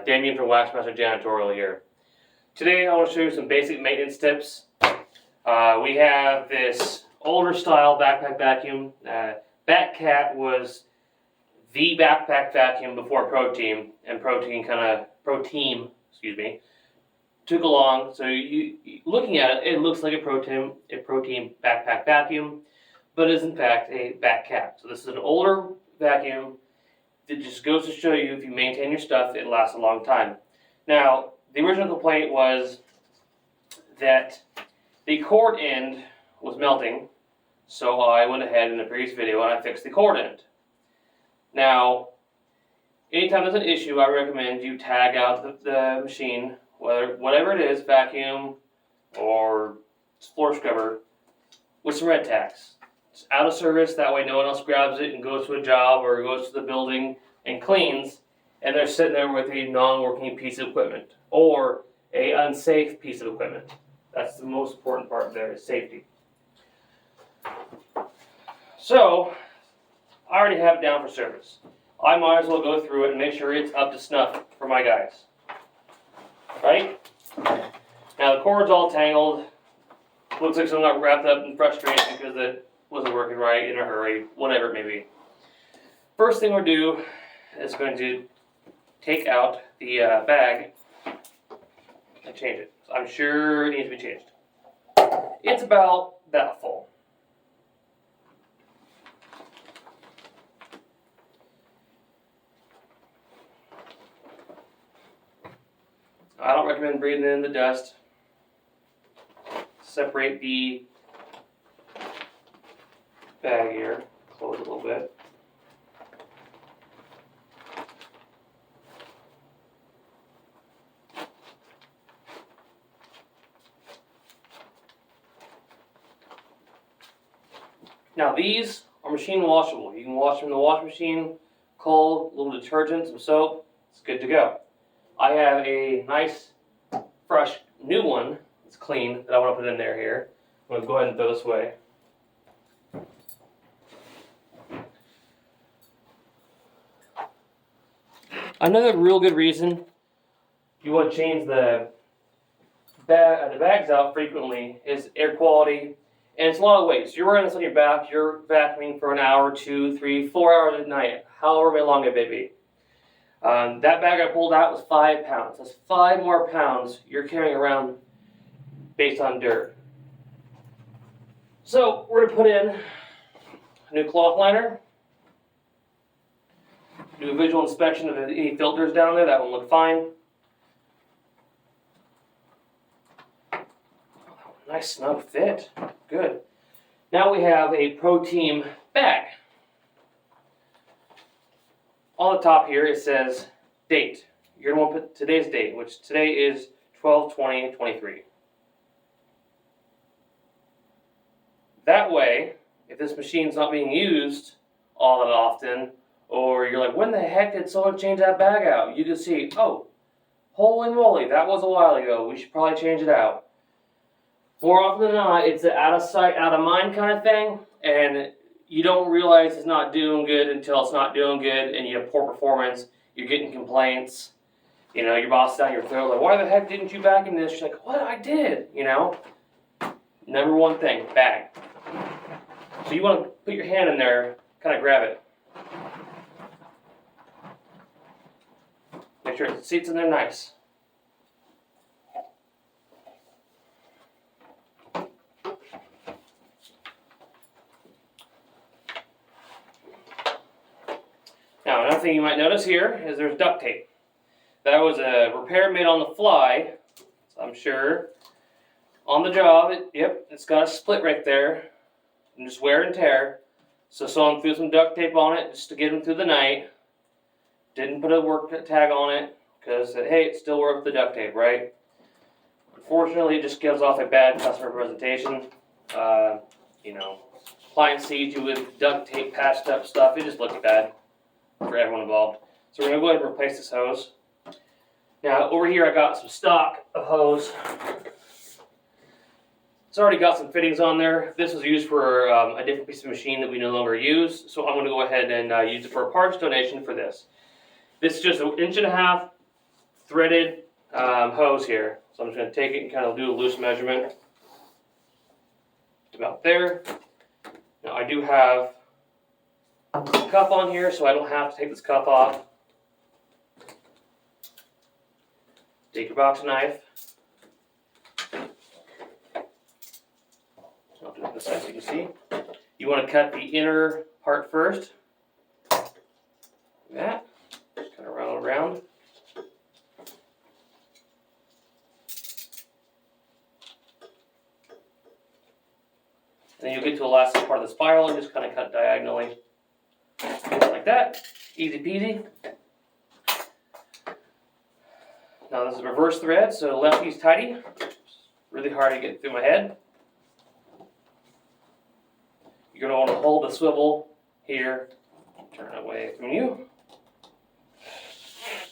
Damien from Waxmaster Janitorial here. Today I want to show you some basic maintenance tips. We have this older style backpack vacuum. Batcat was the backpack vacuum before Protein, and Protein, took along. So looking at it, it looks like a Protein backpack vacuum, but is in fact a Batcat. So this is an older vacuum. It just goes to show you if you maintain your stuff, it lasts a long time. Now, the original complaint was that the cord end was melting, so I went ahead in the previous video and I fixed the cord end. Now, anytime there's an issue, I recommend you tag out the machine, whatever it is, vacuum or floor scrubber, with some red tags. It's out of service, that way no one else grabs it and goes to a job or goes to the building and cleans, and they're sitting there with a non-working piece of equipment or a unsafe piece of equipment. That's the most important part there, is safety. So, I already have it down for service. I might as well go through it and make sure it's up to snuff for my guys. Right? Now the cord's all tangled. Looks like someone got wrapped up in frustration because it wasn't working right, in a hurry, whatever it may be. First thing we'll do is going to take out the bag and change it. So I'm sure it needs to be changed. It's about that full. I don't recommend breathing in the dust. Separate the bag here, close it a little bit. Now these are machine washable. You can wash them in the washing machine, cold, a little detergent, some soap, it's good to go. I have a nice, fresh, new one, it's clean, that I want to put in there here. I'm going to go ahead and throw this away. Another real good reason you want to change the bags out frequently is air quality, and it's a lot of weight. So you're wearing this on your back, you're vacuuming for an hour, 2, 3, 4 hours at night, however long it may be. That bag I pulled out was 5 pounds. That's 5 more pounds you're carrying around based on dirt. So we're going to put in a new cloth liner. Do a visual inspection of any filters down there. That one looked fine. Nice snug fit. Good. Now we have a Protein bag. On the top here it says date. You're going to want to put today's date, which today is 12/20/23. That way, if this machine's not being used all that often, or you're like, when the heck did someone change that bag out? You can see, oh, holy moly, that was a while ago. We should probably change it out. More often than not, it's an out of sight, out of mind kind of thing, and you don't realize it's not doing good until it's not doing good, and you have poor performance. You're getting complaints. You know, your boss is down your throat, like, why the heck didn't you vacuum this? You're like, what? I did, you know? Number one thing, bag. So you want to put your hand in there, kind of grab it. Make sure it sits in there nice. Now, another thing you might notice here is there's duct tape. That was a repair made on the fly, so I'm sure. On the job, it's got a split right there, and just wear and tear. So someone threw some duct tape on it just to get them through the night. Didn't put a work tag on it, because hey, it still worked with the duct tape, right? Unfortunately, it just gives off a bad customer presentation. You know, client sees you with duct tape patched up stuff, it just looks bad for everyone involved. So we're going to go ahead and replace this hose. Now over here I got some stock of hose. It's already got some fittings on there. This was used for a different piece of machine that we no longer use, so I'm going to go ahead and use it for a parts donation for this. This is just 1.5 inches threaded hose here. So I'm just going to take it and kind of do a loose measurement. About there. Now I do have a cuff on here, so I don't have to take this cuff off. Take your box knife. I'll do it this side so you can see. You want to cut the inner part first. Like that. Just kind of round around. And then you'll get to the last part of the spiral and just kind of cut diagonally. Like that. Easy peasy. Now this is a reverse thread, so lefty's tighty. It's really hard to get through my head. You're going to want to hold the swivel here. Turn away from you.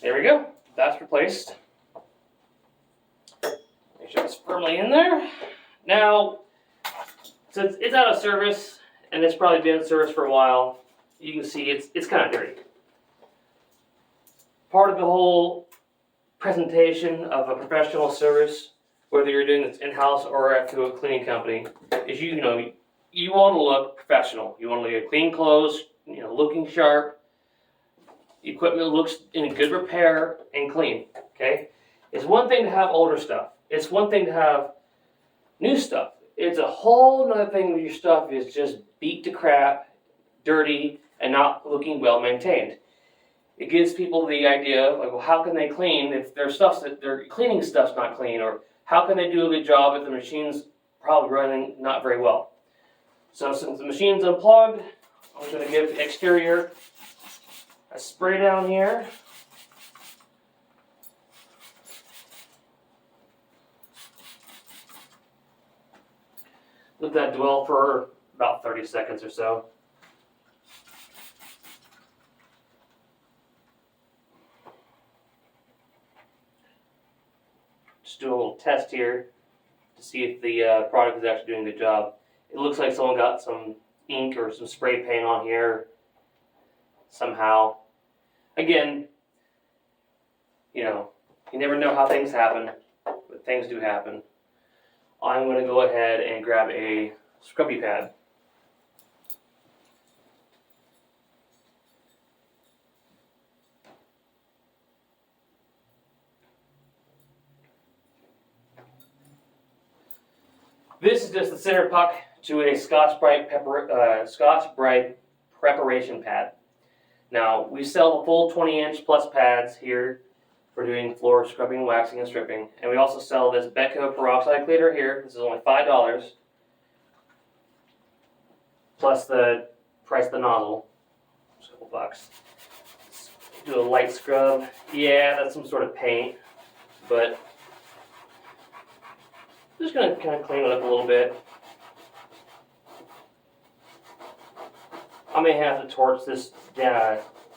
There we go. That's replaced. Make sure it's firmly in there. Now, since it's out of service, and it's probably been in service for a while, you can see it's kind of dirty. Part of the whole presentation of a professional service, whether you're doing this in-house or through a cleaning company, is you want to look professional. You want to look clean clothes, looking sharp. Equipment looks in good repair and clean. Okay, it's one thing to have older stuff. It's one thing to have new stuff. It's a whole nother thing when your stuff is just beat to crap, dirty, and not looking well maintained. It gives people the idea of, like, well, how can they clean if their cleaning stuff's not clean, or how can they do a good job if the machine's probably running not very well? So since the machine's unplugged, I'm going to give the exterior a spray down here. Let that dwell for about 30 seconds or so. Just do a little test here to see if the product is actually doing a good job. It looks like someone got some ink or some spray paint on here somehow. Again, you never know how things happen, but things do happen. I'm going to go ahead and grab a scrubby pad. This is just the center puck to a Scotch-Brite preparation pad. Now, we sell the full 20-inch plus pads here for doing floor scrubbing, waxing, and stripping. And we also sell this Becco peroxide cleaner here. This is only $5, plus the price of the nozzle. It's a couple bucks. Let's do a light scrub. Yeah, that's some sort of paint, but I'm just going to kind of clean it up a little bit. I may have to torch this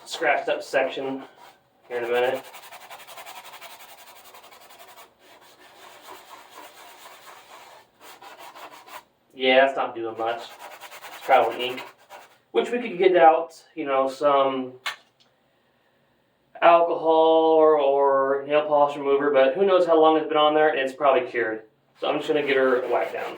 scratched up section here in a minute. Yeah, that's not doing much. It's probably ink, which we could get out, some alcohol or nail polish remover, but who knows how long it's been on there, and it's probably cured. So I'm just going to get her wiped down.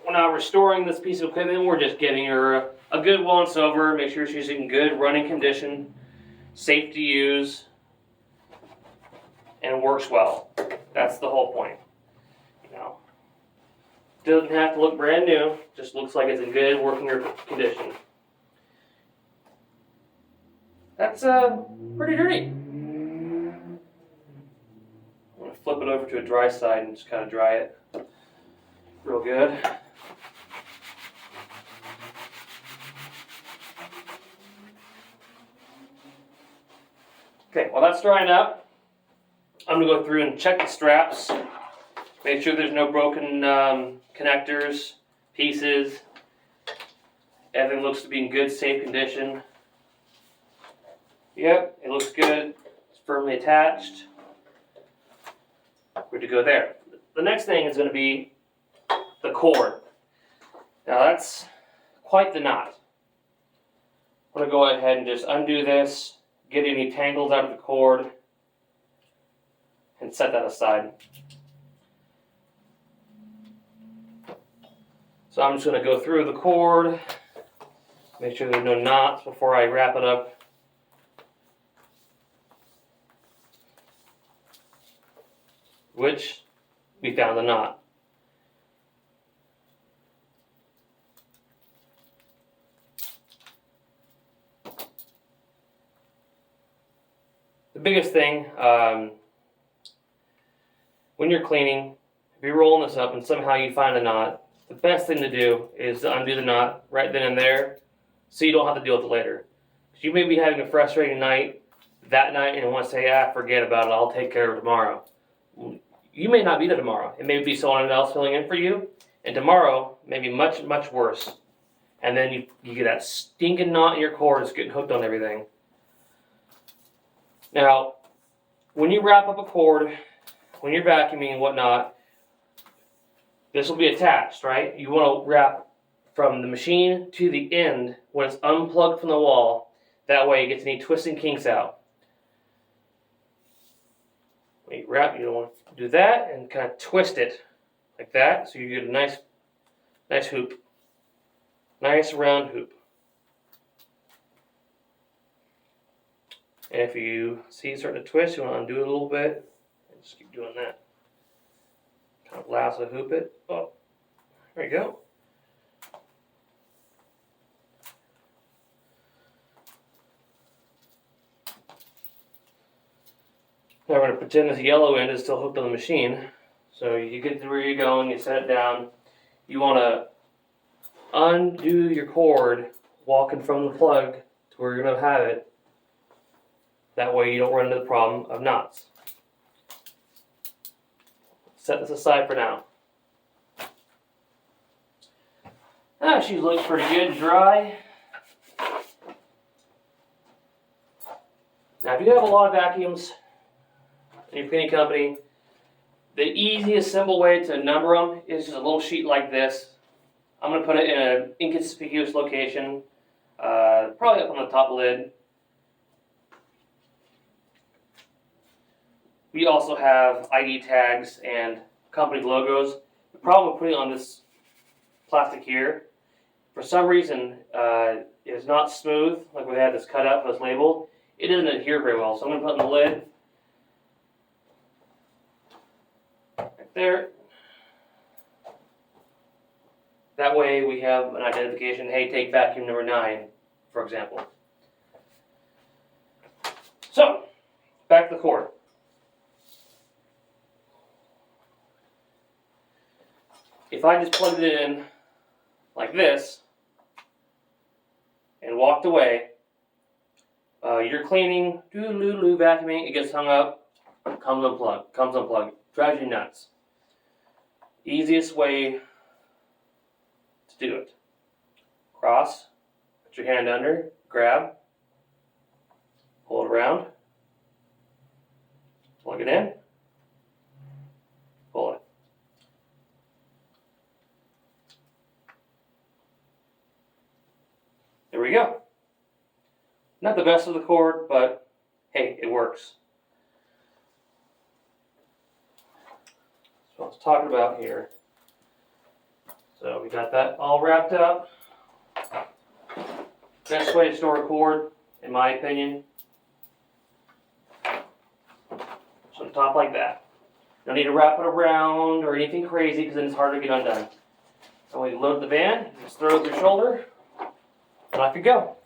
We're not restoring this piece of equipment, we're just giving her a good once over, make sure she's in good running condition, safe to use, and works well. That's the whole point. Doesn't have to look brand new, just looks like it's in good working condition. That's pretty dirty. I'm going to flip it over to a dry side and just kind of dry it real good. Okay, while that's drying up, I'm going to go through and check the straps. Make sure there's no broken connectors, pieces. Everything looks to be in good, safe condition. Yep, it looks good. It's firmly attached. We're to go there. The next thing is going to be the cord. Now that's quite the knot. I'm going to go ahead and just undo this, get any tangles out of the cord, and set that aside. So I'm just going to go through the cord, make sure there's no knots before I wrap it up. Which we found the knot. The biggest thing, when you're cleaning, if you're rolling this up and somehow you find a knot, the best thing to do is to undo the knot right then and there so you don't have to deal with it later. Because you may be having a frustrating night that night and want to say, forget about it, I'll take care of it tomorrow. You may not be there tomorrow. It may be someone else filling in for you, and tomorrow may be much, much worse. And then you get that stinking knot in your cord that's getting hooked on everything. Now, when you wrap up a cord, when you're vacuuming and whatnot, this will be attached, right? You want to wrap from the machine to the end when it's unplugged from the wall. That way it gets any twists and kinks out. When you wrap, you don't want to do that and kind of twist it like that so you get a nice hoop. Nice round hoop. And if you see it starting to twist, you want to undo it a little bit and just keep doing that. Kind of lasso hoop it. Oh, there you go. Now we're going to pretend this yellow end is still hooked on the machine. So you get to where you're going, you set it down. You want to undo your cord walking from the plug to where you're going to have it. That way you don't run into the problem of knots. Set this aside for now. She looks pretty good, dry. Now if you have a lot of vacuums in your cleaning company, the easiest, simple way to number them is just a little sheet like this. I'm going to put it in an inconspicuous location, probably up on the top lid. We also have ID tags and company logos. The problem with putting on this plastic here, for some reason, it is not smooth, like we had this cut out for this label. It doesn't adhere very well, so I'm going to put it in the lid. Right there. That way we have an identification, hey, take vacuum number 9, for example. So, back to the cord. If I just plugged it in like this and walked away, you're cleaning, vacuuming, it gets hung up, comes unplugged, drives you nuts. Easiest way to do it. Cross, put your hand under, grab, pull it around, plug it in, pull it. There we go. Not the best of the cord, but hey, it works. That's what I was talking about here. So we got that all wrapped up. Best way to store a cord, in my opinion. So on top like that. Don't need to wrap it around or anything crazy because then it's hard to get undone. So when you load the van, just throw it over your shoulder, and off you go.